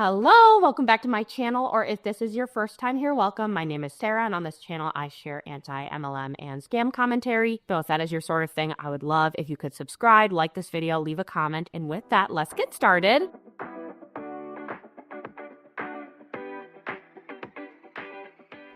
Hello, welcome back to my channel, or if this is your first time here, welcome. My name is Sarah, and on this channel, I share anti-MLM and scam commentary. So if that is your sort of thing, I would love if you could subscribe, like this video, leave a comment, and with that, let's get started.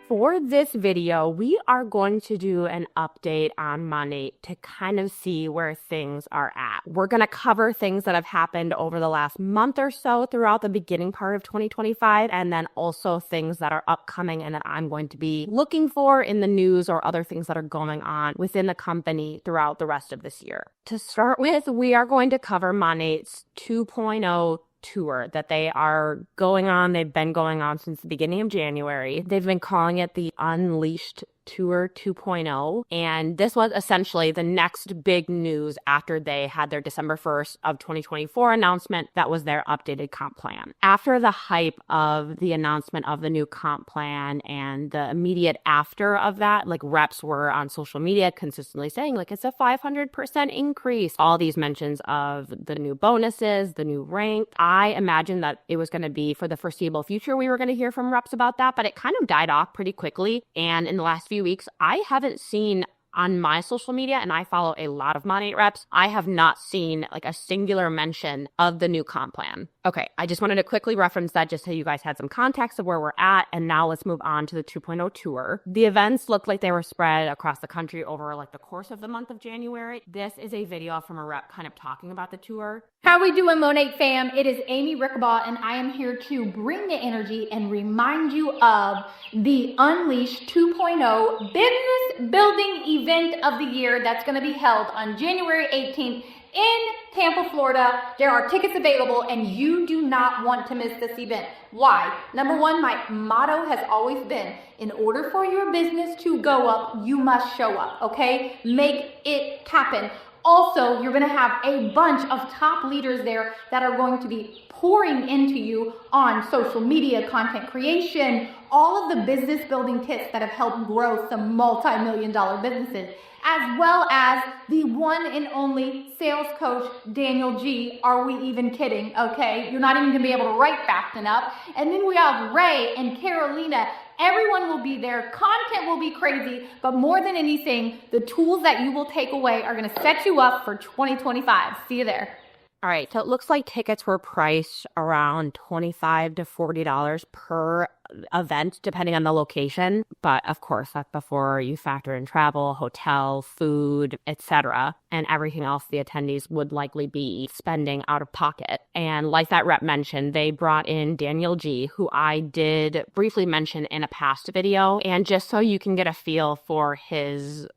For this video, we are going to do an update on Monat to kind of see where things are at. We're going to cover things that have happened over the last month or so throughout the beginning part of 2025, and then also things that are upcoming and that I'm going to be looking for in the news or other things that are going on within the company throughout the rest of this year. To start with, we are going to cover Monat's 2.0 tour that they are going on. They've been going on since the beginning of January. They've been calling it the Unleashed Tour 2.0, and this was essentially the next big news after they had their December 1st of 2024 announcement that was their updated comp plan. After the hype of the announcement of the new comp plan and the immediate after of that, like reps were on social media consistently saying like it's a 500% increase, all these mentions of the new bonuses, the new rank. I imagine that it was going to be for the foreseeable future we were going to hear from reps about that, but it kind of died off pretty quickly. And in the last few weeks, I haven't seen on my social media, and I follow a lot of Monat reps, I have not seen like a singular mention of the new comp plan. Okay, I just wanted to quickly reference that just so you guys had some context of where we're at, and now let's move on to the 2.0 tour. The events looked like they were spread across the country over like the course of the month of January. This is a video from a rep kind of talking about the tour. How we doing, Monat fam? It is Amy Rickabaugh, and I am here to bring the energy and remind you of the Unleashed 2.0 business building event of the year that's going to be held on January 18th in Tampa, Florida. There are tickets available, and you do not want to miss this event. Why? Number one, my motto has always been, in order for your business to go up, you must show up, okay? Make it happen. Also, you're going to have a bunch of top leaders there that are going to be pouring into you on social media, content creation, all of the business building tips that have helped grow some multi-million-dollar businesses, as well as the one and only sales coach, Daniel G. Are we even kidding? Okay, you're not even going to be able to write fast enough. And then we have Ray and Carolina. Everyone will be there. Content will be crazy, but more than anything, the tools that you will take away are going to set you up for 2025. See you there. All right, so it looks like tickets were priced around $25 to $40 per event, depending on the location. But of course, that's before you factor in travel, hotel, food, etc., and everything else the attendees would likely be spending out of pocket. And like that rep mentioned, they brought in Daniel G., who I did briefly mention in a past video. And just so you can get a feel for his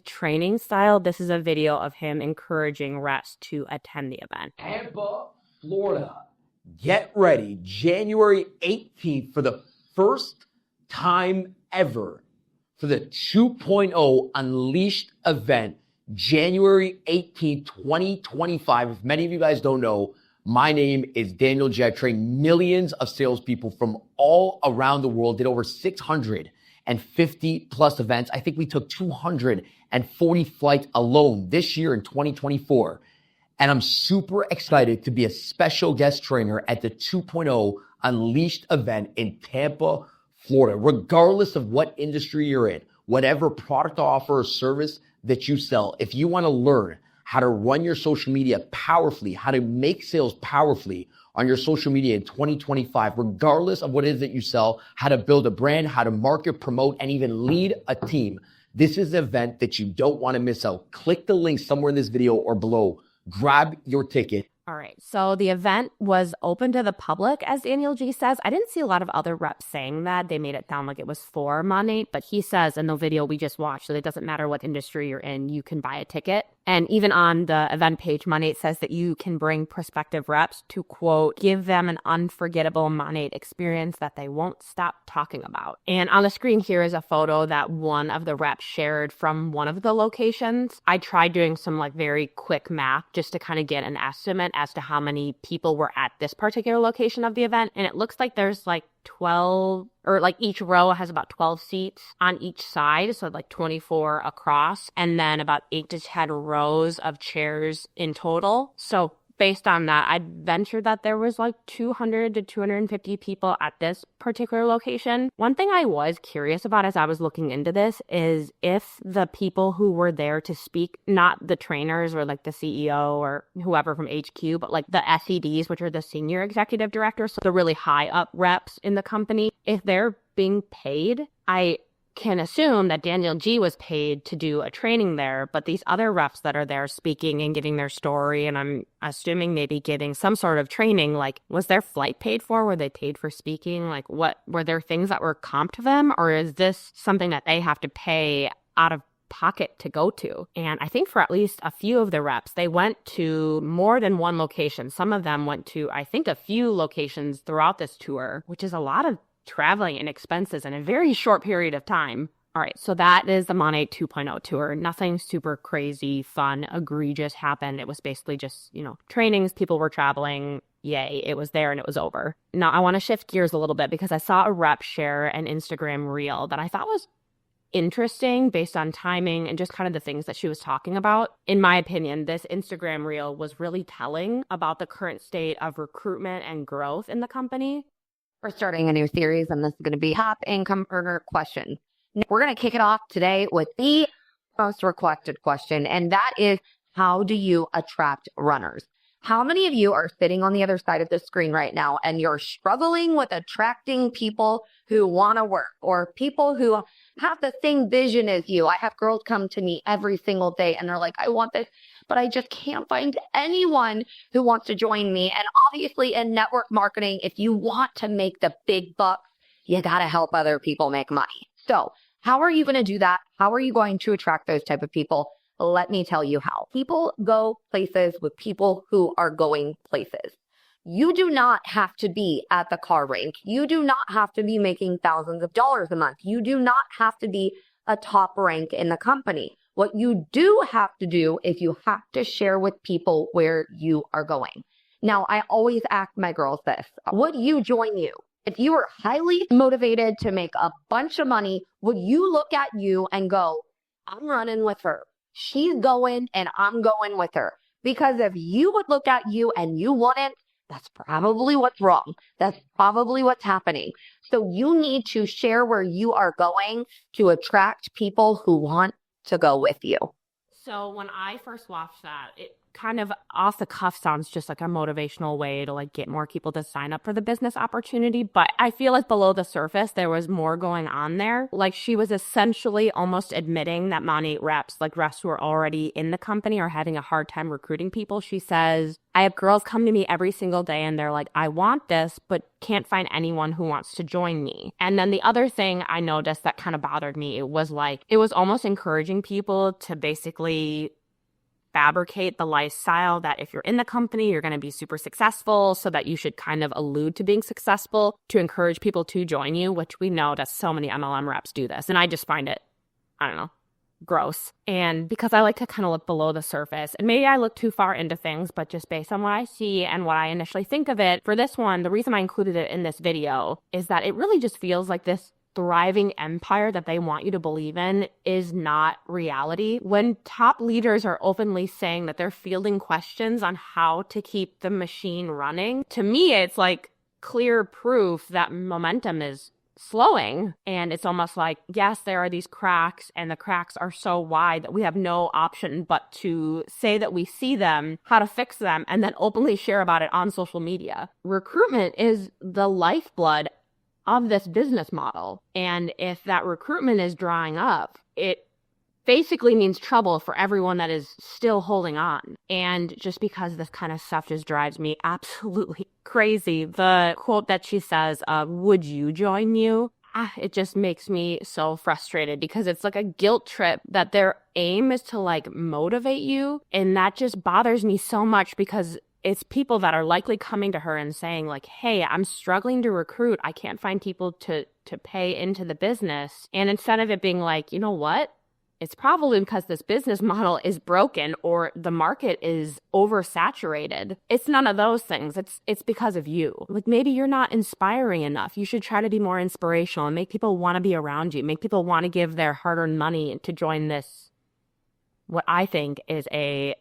training style, this is a video of him encouraging reps to attend the event. Tampa, Florida. Get ready. January 18th for the first time ever for the 2.0 Unleashed event. January 18th, 2025. If many of you guys don't know, my name is Daniel G. I trained millions of salespeople from all around the world, did over 650 plus events. I think we took 240 flights alone this year in 2024. And I'm super excited to be a special guest trainer at the 2.0 Unleashed event in Tampa, Florida. Regardless of what industry you're in, whatever product offer or service that you sell, if you want to learn how to run your social media powerfully, how to make sales powerfully on your social media in 2025, regardless of what it is that you sell, how to build a brand, how to market, promote, and even lead a team, this is an event that you don't want to miss out. Click the link somewhere in this video or below. Grab your ticket. All right, so the event was open to the public, as Daniel G says. I didn't see a lot of other reps saying that. They made it sound like it was for Monat, but he says in the video we just watched that it doesn't matter what industry you're in, you can buy a ticket. And even on the event page, Monat says that you can bring prospective reps to, quote, give them an unforgettable Monat experience that they won't stop talking about. And on the screen here is a photo that one of the reps shared from one of the locations. I tried doing some like very quick math just to kind of get an estimate as to how many people were at this particular location of the event. And it looks like there's like 12, or like each row has about 12 seats on each side, so like 24 across, and then about 8 to 10 rows of chairs in total. So based on that, I'd venture that there was like 200 to 250 people at this particular location. One thing I was curious about as I was looking into this is if the people who were there to speak, not the trainers or like the CEO or whoever from HQ, but like the SEDs, which are the senior executive directors, so the really high up reps in the company, if they're being paid, I can assume that Daniel G was paid to do a training there, but these other reps that are there speaking and giving their story, and I'm assuming maybe getting some sort of training, like, was their flight paid for? Were they paid for speaking? Like, what were there things that were comped to them? Or is this something that they have to pay out of pocket to go to? And I think for at least a few of the reps, they went to more than one location. Some of them went to, I think, a few locations throughout this tour, which is a lot of traveling and expenses in a very short period of time. All right, so that is the Monat 2.0 tour. Nothing super crazy, fun, egregious happened. It was basically just, trainings, people were traveling. Yay, it was there and it was over. Now, I want to shift gears a little bit because I saw a rep share an Instagram reel that I thought was interesting based on timing and just kind of the things that she was talking about. In my opinion, this Instagram reel was really telling about the current state of recruitment and growth in the company. We're starting a new series, and this is going to be top income earner question. We're going to kick it off today with the most requested question, and that is, how do you attract runners? How many of you are sitting on the other side of the screen right now and you're struggling with attracting people who want to work or people who have the same vision as you? I have girls come to me every single day and they're like, I want this, but I just can't find anyone who wants to join me. And obviously in network marketing, if you want to make the big bucks, you got to help other people make money. So how are you going to do that? How are you going to attract those type of people? Let me tell you how. People go places with people who are going places. You do not have to be at the car rank. You do not have to be making thousands of dollars a month. You do not have to be a top rank in the company. What you do have to do is you have to share with people where you are going. Now, I always ask my girls this. Would you join you? If you were highly motivated to make a bunch of money, would you look at you and go, I'm running with her. She's going and I'm going with her. Because if you would look at you and you wouldn't, that's probably what's wrong. That's probably what's happening. So you need to share where you are going to attract people who want to go with you. So when I first watched that, it kind of off the cuff sounds just like a motivational way to like get more people to sign up for the business opportunity. But I feel like below the surface, there was more going on there. Like she was essentially almost admitting that Monat reps, like reps who are already in the company, are having a hard time recruiting people. She says, I have girls come to me every single day and they're like, I want this, but can't find anyone who wants to join me. And then the other thing I noticed that kind of bothered me, it was almost encouraging people to basically fabricate the lifestyle that if you're in the company, you're going to be super successful, so that you should kind of allude to being successful to encourage people to join you, which we know that so many MLM reps do this. And I just find it, I don't know, gross. And because I like to kind of look below the surface, and maybe I look too far into things, but just based on what I see and what I initially think of it, for this one, the reason I included it in this video is that it really just feels like this thriving empire that they want you to believe in is not reality. When top leaders are openly saying that they're fielding questions on how to keep the machine running, to me, it's like clear proof that momentum is slowing. And it's almost like, yes, there are these cracks, and the cracks are so wide that we have no option but to say that we see them, how to fix them, and then openly share about it on social media. Recruitment is the lifeblood of this business model. And if that recruitment is drying up, it basically means trouble for everyone that is still holding on. And just because this kind of stuff just drives me absolutely crazy, the quote that she says, would you join you? It just makes me so frustrated because it's like a guilt trip that their aim is to like motivate you. And that just bothers me so much because it's people that are likely coming to her and saying like, hey, I'm struggling to recruit. I can't find people to pay into the business. And instead of it being like, you know what? It's probably because this business model is broken or the market is oversaturated. It's none of those things. It's because of you. Like maybe you're not inspiring enough. You should try to be more inspirational and make people want to be around you. Make people want to give their hard-earned money to join this, what I think is a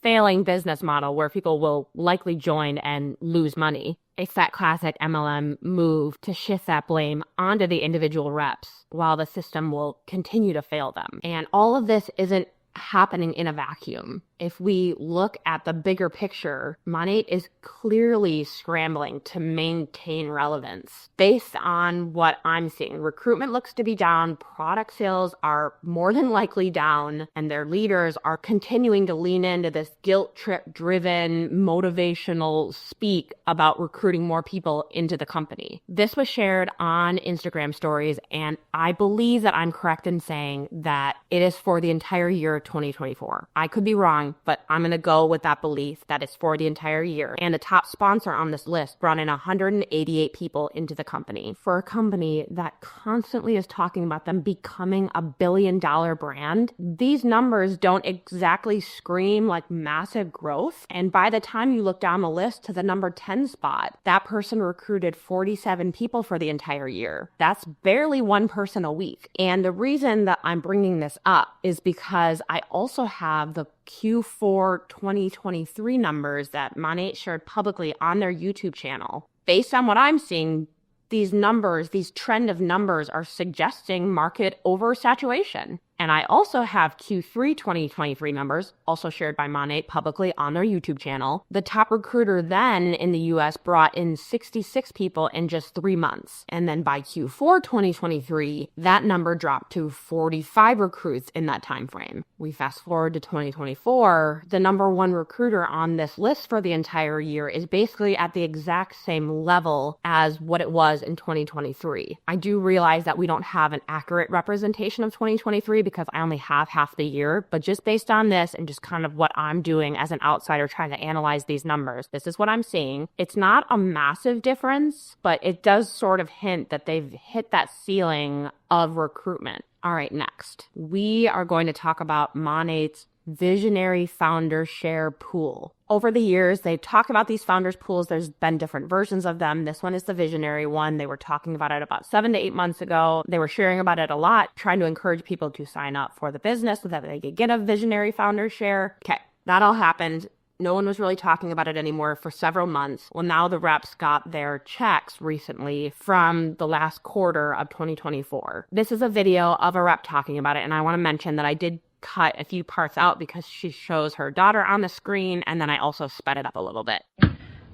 failing business model where people will likely join and lose money. It's that classic MLM move to shift that blame onto the individual reps while the system will continue to fail them. And all of this isn't happening in a vacuum. If we look at the bigger picture, Monat is clearly scrambling to maintain relevance. Based on what I'm seeing, recruitment looks to be down, product sales are more than likely down, and their leaders are continuing to lean into this guilt trip driven motivational speak about recruiting more people into the company. This was shared on Instagram stories, and I believe that I'm correct in saying that it is for the entire year of 2024. I could be wrong, but I'm going to go with that belief that it's for the entire year. And the top sponsor on this list brought in 188 people into the company. For a company that constantly is talking about them becoming a billion-dollar brand, these numbers don't exactly scream like massive growth. And by the time you look down the list to the number 10 spot, that person recruited 47 people for the entire year. That's barely one person a week. And the reason that I'm bringing this up is because I also have the Q4 2023 numbers that Monat shared publicly on their YouTube channel. Based on what I'm seeing, these numbers, these trend of numbers are suggesting market oversaturation. And I also have Q3 2023 numbers, also shared by Monat publicly on their YouTube channel. The top recruiter then in the US brought in 66 people in just 3 months. And then by Q4 2023, that number dropped to 45 recruits in that time frame. We fast forward to 2024, the number one recruiter on this list for the entire year is basically at the exact same level as what it was in 2023. I do realize that we don't have an accurate representation of 2023 because I only have half the year, but just based on this and just kind of what I'm doing as an outsider trying to analyze these numbers, this is what I'm seeing. It's not a massive difference, but it does sort of hint that they've hit that ceiling of recruitment. All right, next, we are going to talk about Monat's visionary founder share pool. Over the years, they've talked about these founders pools. There's been different versions of them. This one is the visionary one. They were talking about it about 7 to 8 months ago. They were sharing about it a lot, trying to encourage people to sign up for the business so that they could get a visionary founder share. Okay, that all happened. No one was really talking about it anymore for several months. Well, now the reps got their checks recently from the last quarter of 2024. This is a video of a rep talking about it, and I want to mention that I did cut a few parts out because she shows her daughter on the screen, and then I also sped it up a little bit.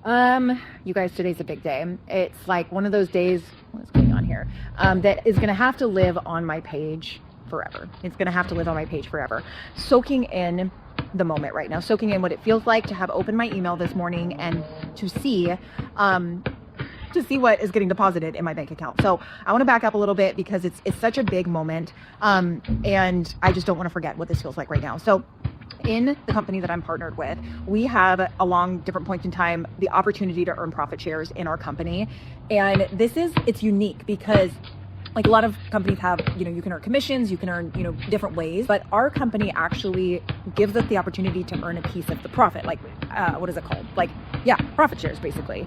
You guys, today's a big day. It's like one of those days, what's going on here, that is going to have to live on my page forever. It's going to have to live on my page forever. Soaking in the moment right now, soaking in what it feels like to have opened my email this morning and to see what is getting deposited in my bank account. So I want to back up a little bit because it's such a big moment. And I just don't want to forget what this feels like right now. So in the company that I'm partnered with, we have along different points in time, the opportunity to earn profit shares in our company. And it's unique because like a lot of companies have, you can earn commissions, you can earn, different ways, but our company actually gives us the opportunity to earn a piece of the profit. Like, what is it called? Profit shares basically,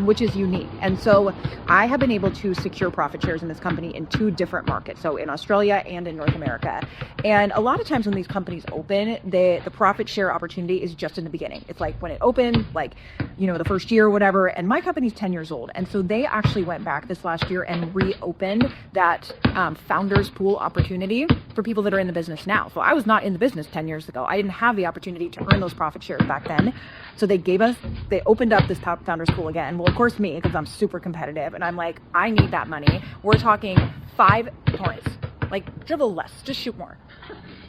which is unique. And so I have been able to secure profit shares in this company in 2 different markets. So in Australia and in North America. And a lot of times when these companies open, the profit share opportunity is just in the beginning. It's like when it opened, the first year or whatever. And my company's 10 years old. And so they actually went back this last year and reopened that founders pool opportunity for people that are in the business now. So I was not in the business 10 years ago. I didn't have the opportunity to earn those profit shares back then. So they opened up this founders pool again. Well, of course me, because I'm super competitive and I'm like, I need that money. We're talking 5 points, dribble less, just shoot more.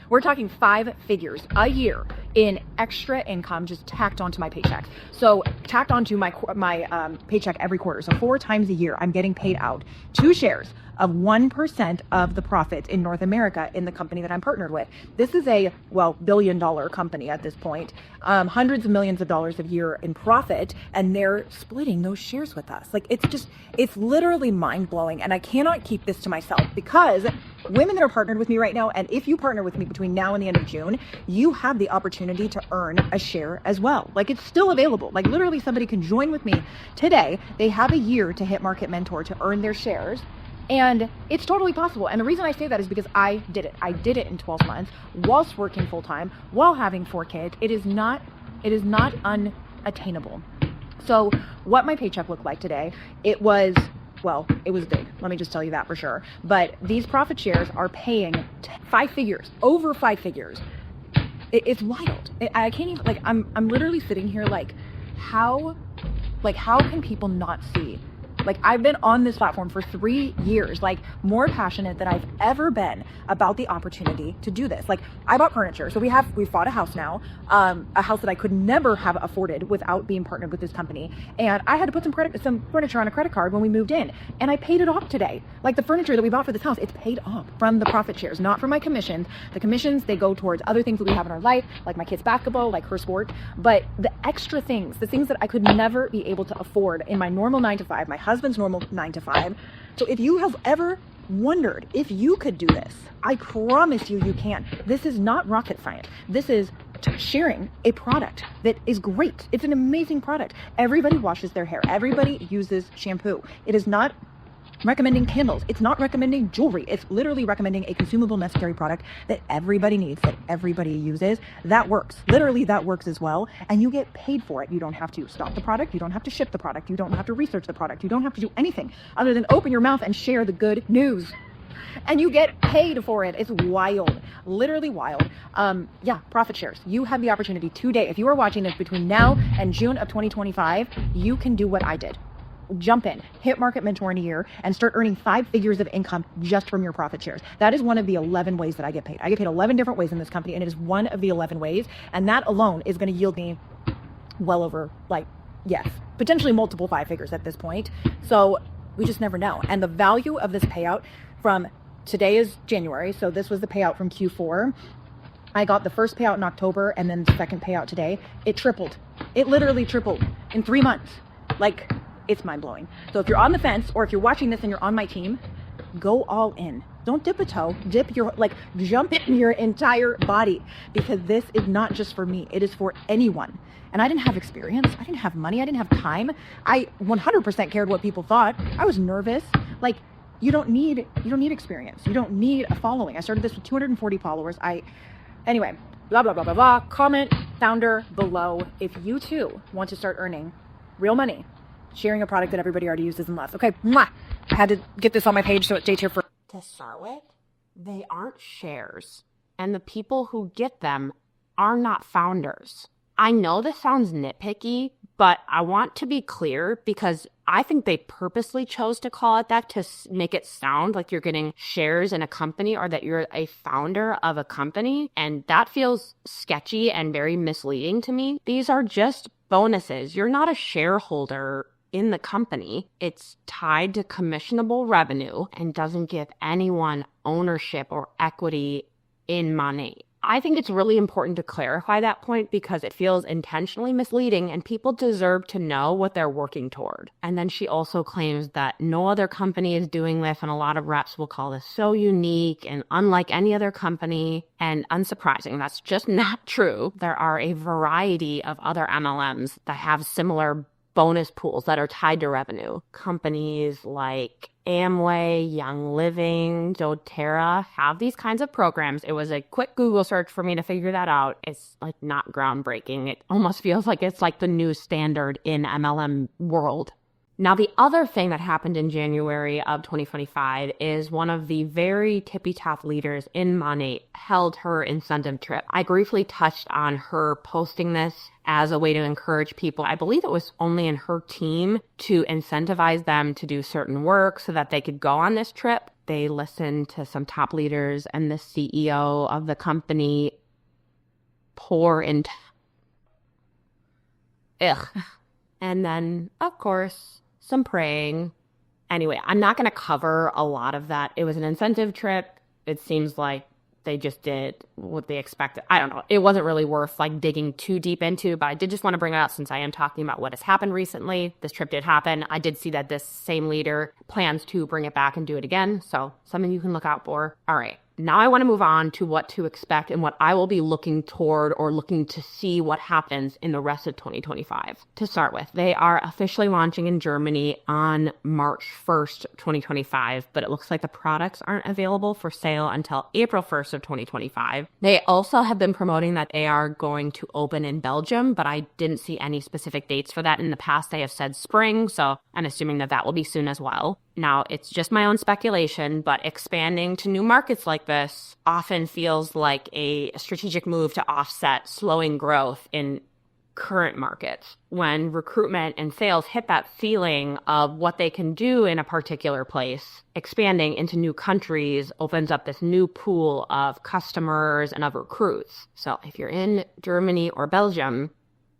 We're talking 5 figures a year in extra income just tacked onto my paycheck. So tacked onto my paycheck every quarter. So 4 times a year, I'm getting paid out 2 shares of 1% of the profits in North America in the company that I'm partnered with. This is a, billion-dollar company at this point, hundreds of millions of dollars a year in profit, and they're splitting those shares with us. It's literally mind-blowing, and I cannot keep this to myself because women that are partnered with me right now, and if you partner with me between now and the end of June, you have the opportunity to earn a share as well. It's still available. Literally somebody can join with me today. They have a year to hit Market Mentor to earn their shares. And it's totally possible. And the reason I say that is because I did it. I did it in 12 months whilst working full time, while having 4 kids. It is not unattainable. So what my paycheck looked like today, it was big. Let me just tell you that for sure. But these profit shares are paying 5 figures, over 5 figures. It's wild. I can't even, like, I'm literally sitting here like, how can people not see? Like, I've been on this platform for 3 years, like, more passionate than I've ever been about the opportunity to do this. Like, I bought furniture. So we've bought a house now, a house that I could never have afforded without being partnered with this company. And I had to put some furniture on a credit card when we moved in, and I paid it off today. Like, the furniture that we bought for this house, it's paid off from the profit shares, not from my commissions. The commissions, they go towards other things that we have in our life, like my kids' basketball, like her sport. But the extra things, the things that I could never be able to afford in my normal 9 to 5, my husband's normal 9 to 5. So if you have ever wondered if you could do this, I promise you can. This is not rocket science. This is sharing a product that is great. It's an amazing product. Everybody washes their hair. Everybody uses shampoo. It is not recommending candles. It's not recommending jewelry. It's literally recommending a consumable necessary product that everybody needs, that everybody uses. That works. Literally, that works as well. And you get paid for it. You don't have to stock the product. You don't have to ship the product. You don't have to research the product. You don't have to do anything other than open your mouth and share the good news. And you get paid for it. It's wild, literally wild. Profit shares. You have the opportunity today. If you are watching this between now and June of 2025, you can do what I did. Jump in, hit Market Mentor in a year, and start earning 5 figures of income just from your profit shares. That is one of the 11 ways that I get paid. I get paid 11 different ways in this company, and it is one of the 11 ways. And that alone is going to yield me well over, potentially multiple 5 figures at this point. So we just never know. And the value of this payout from today is January. So this was the payout from Q4. I got the first payout in October, and then the second payout today. It tripled. It literally tripled in 3 months. It's mind-blowing. So if you're on the fence, or if you're watching this and you're on my team, go all in. Don't dip a toe. Jump in your entire body, because this is not just for me. It is for anyone. And I didn't have experience. I didn't have money. I didn't have time. I 100% cared what people thought. I was nervous. You don't need experience. You don't need a following. I started this with 240 followers. Anyway, blah, blah, blah, blah, blah. Comment down below if you too want to start earning real money, sharing a product that everybody already uses and loves. Okay, mwah. I had to get this on my page so it stays here for. To start with, they aren't shares, and the people who get them are not founders. I know this sounds nitpicky, but I want to be clear because I think they purposely chose to call it that to make it sound like you're getting shares in a company or that you're a founder of a company, and that feels sketchy and very misleading to me. These are just bonuses. You're not a shareholder in the company. It's tied to commissionable revenue and doesn't give anyone ownership or equity in money. I think it's really important to clarify that point because it feels intentionally misleading and people deserve to know what they're working toward. And then she also claims that no other company is doing this, and a lot of reps will call this so unique and unlike any other company. And unsurprising, that's just not true. There are a variety of other MLMs that have similar bonus pools that are tied to revenue. Companies like Amway, Young Living, doTERRA have these kinds of programs. It was a quick Google search for me to figure that out. It's not groundbreaking. It almost feels like it's the new standard in MLM world. Now, the other thing that happened in January of 2025 is one of the very tippy-top leaders in Monat held her incentive trip. I briefly touched on her posting this as a way to encourage people. I believe it was only in her team to incentivize them to do certain work so that they could go on this trip. They listened to some top leaders and the CEO of the company pour into... And then, of course, some praying. Anyway, I'm not going to cover a lot of that. It was an incentive trip. It seems like they just did what they expected. I don't know. It wasn't really worth digging too deep into, but I did just want to bring it up since I am talking about what has happened recently. This trip did happen. I did see that this same leader plans to bring it back and do it again. So something you can look out for. All right. Now I want to move on to what to expect and what I will be looking toward or looking to see what happens in the rest of 2025. To start with, they are officially launching in Germany on March 1st, 2025, but it looks like the products aren't available for sale until April 1st of 2025. They also have been promoting that they are going to open in Belgium, but I didn't see any specific dates for that. In the past, they have said spring, so I'm assuming that that will be soon as well. Now, it's just my own speculation, but expanding to new markets like this often feels like a strategic move to offset slowing growth in current markets. When recruitment and sales hit that ceiling of what they can do in a particular place, expanding into new countries opens up this new pool of customers and of recruits. So if you're in Germany or Belgium,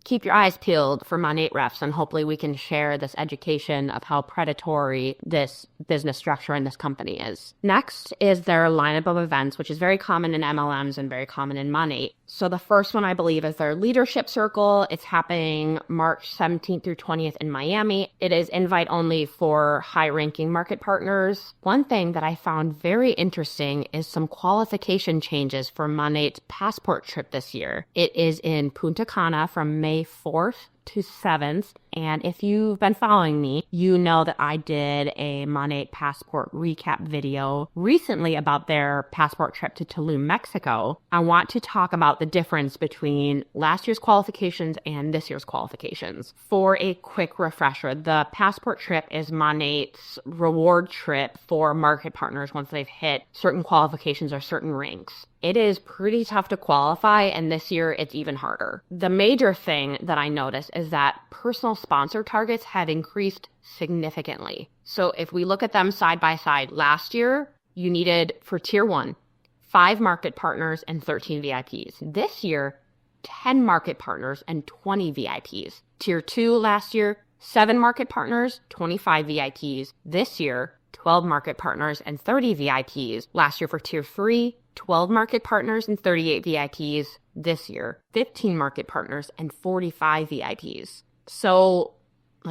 keep your eyes peeled for Monat reps, and hopefully we can share this education of how predatory this business structure in this company is. Next is their lineup of events, which is very common in MLMs and very common in Monat. So the first one, I believe, is their leadership circle. It's happening March 17th through 20th in Miami. It is invite only for high-ranking market partners. One thing that I found very interesting is some qualification changes for Monat's passport trip this year. It is in Punta Cana from May 4th to 7th. And if you've been following me, you know that I did a Monat passport recap video recently about their passport trip to Tulum, Mexico. I want to talk about the difference between last year's qualifications and this year's qualifications. For a quick refresher, the passport trip is Monat's reward trip for market partners once they've hit certain qualifications or certain ranks. It is pretty tough to qualify, and this year it's even harder. The major thing that I noticed is that personal sponsor targets have increased significantly. So if we look at them side by side, last year you needed, for tier 1, 5 market partners and 13 VIPs. This year, 10 market partners and 20 VIPs. Tier 2 last year, 7 market partners, 25 VIPs. This year, 12 market partners and 30 VIPs. Last year for tier 3, 12 market partners and 38 VIPs. This year, 15 market partners and 45 VIPs. So,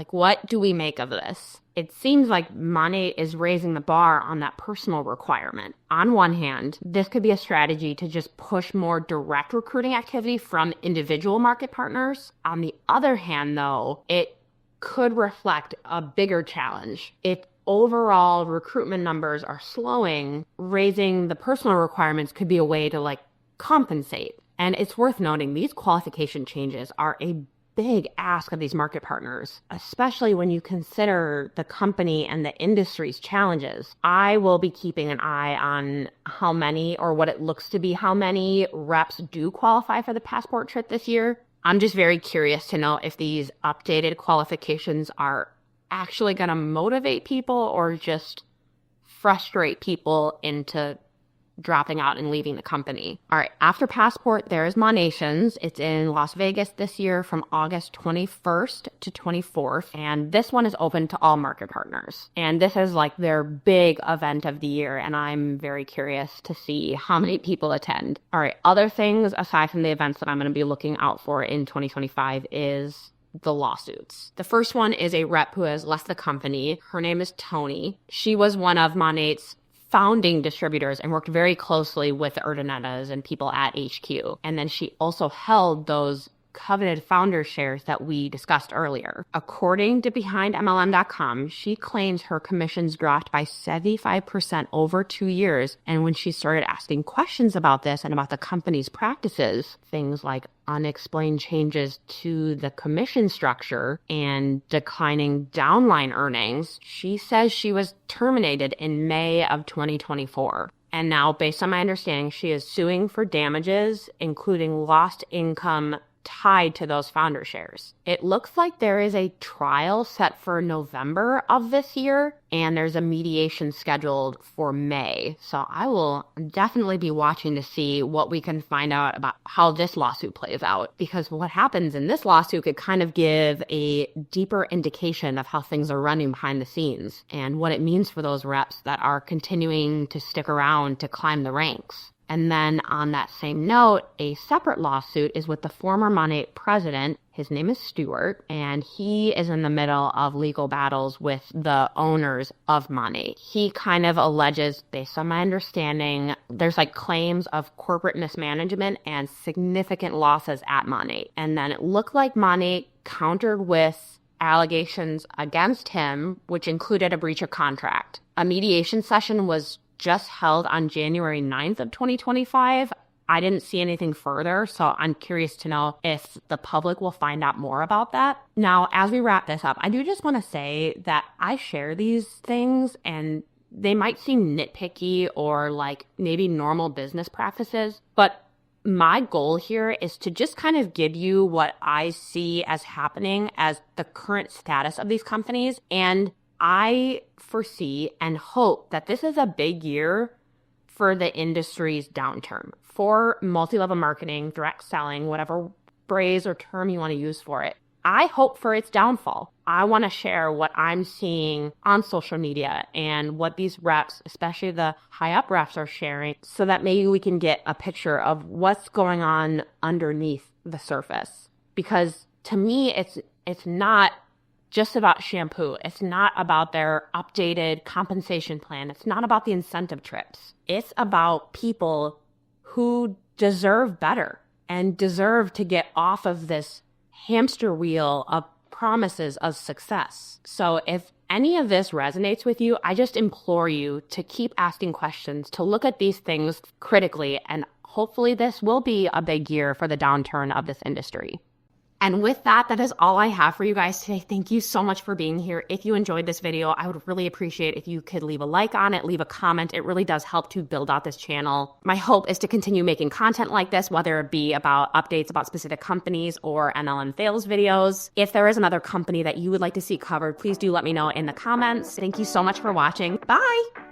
what do we make of this? It seems like Monat is raising the bar on that personal requirement. On one hand, this could be a strategy to just push more direct recruiting activity from individual market partners. On the other hand, though, it could reflect a bigger challenge. If overall recruitment numbers are slowing, raising the personal requirements could be a way to compensate. And it's worth noting these qualification changes are a big ask of these market partners, especially when you consider the company and the industry's challenges. I will be keeping an eye on how many, or what it looks to be how many, reps do qualify for the passport trip this year. I'm just very curious to know if these updated qualifications are actually going to motivate people or just frustrate people into dropping out and leaving the company. All right, after passport, there is Monat'S. It's in Las Vegas this year from August 21st to 24th. And this one is open to all market partners. And this is their big event of the year. And I'm very curious to see how many people attend. All right, other things aside from the events that I'm going to be looking out for in 2025 is the lawsuits. The first one is a rep who has left the company. Her name is Tony. She was one of Monat's founding distributors and worked very closely with the Urdanettas and people at HQ. And then she also held those coveted founder shares that we discussed earlier. According to BehindMLM.com, she claims her commissions dropped by 75% over 2 years. And when she started asking questions about this and about the company's practices, things like unexplained changes to the commission structure and declining downline earnings, she says she was terminated in May of 2024. And now, based on my understanding, she is suing for damages, including lost income tied to those founder shares. It looks like there is a trial set for November of this year, and there's a mediation scheduled for May. So I will definitely be watching to see what we can find out about how this lawsuit plays out, because what happens in this lawsuit could kind of give a deeper indication of how things are running behind the scenes and what it means for those reps that are continuing to stick around to climb the ranks. And then on that same note, a separate lawsuit is with the former Monat president. His name is Stewart, and he is in the middle of legal battles with the owners of Monat. He kind of alleges, based on my understanding, there's like claims of corporate mismanagement and significant losses at Monat. And then it looked like Monat countered with allegations against him, which included a breach of contract. A mediation session was just held on January 9th of 2025. I didn't see anything further, so I'm curious to know if the public will find out more about that. Now, as we wrap this up, I do just want to say that I share these things and they might seem nitpicky or like maybe normal business practices, but my goal here is to just kind of give you what I see as happening as the current status of these companies. And I foresee and hope that this is a big year for the industry's downturn, for multi-level marketing, direct selling, whatever phrase or term you want to use for it. I hope for its downfall. I want to share what I'm seeing on social media and what these reps, especially the high up reps, are sharing so that maybe we can get a picture of what's going on underneath the surface. Because to me, it's not just about shampoo. It's not about their updated compensation plan. It's not about the incentive trips. It's about people who deserve better and deserve to get off of this hamster wheel of promises of success. So if any of this resonates with you, I just implore you to keep asking questions, to look at these things critically, and hopefully this will be a big year for the downturn of this industry. And with that, that is all I have for you guys today. Thank you so much for being here. If you enjoyed this video, I would really appreciate if you could leave a like on it, leave a comment. It really does help to build out this channel. My hope is to continue making content like this, whether it be about updates about specific companies or MLM fails videos. If there is another company that you would like to see covered, please do let me know in the comments. Thank you so much for watching. Bye.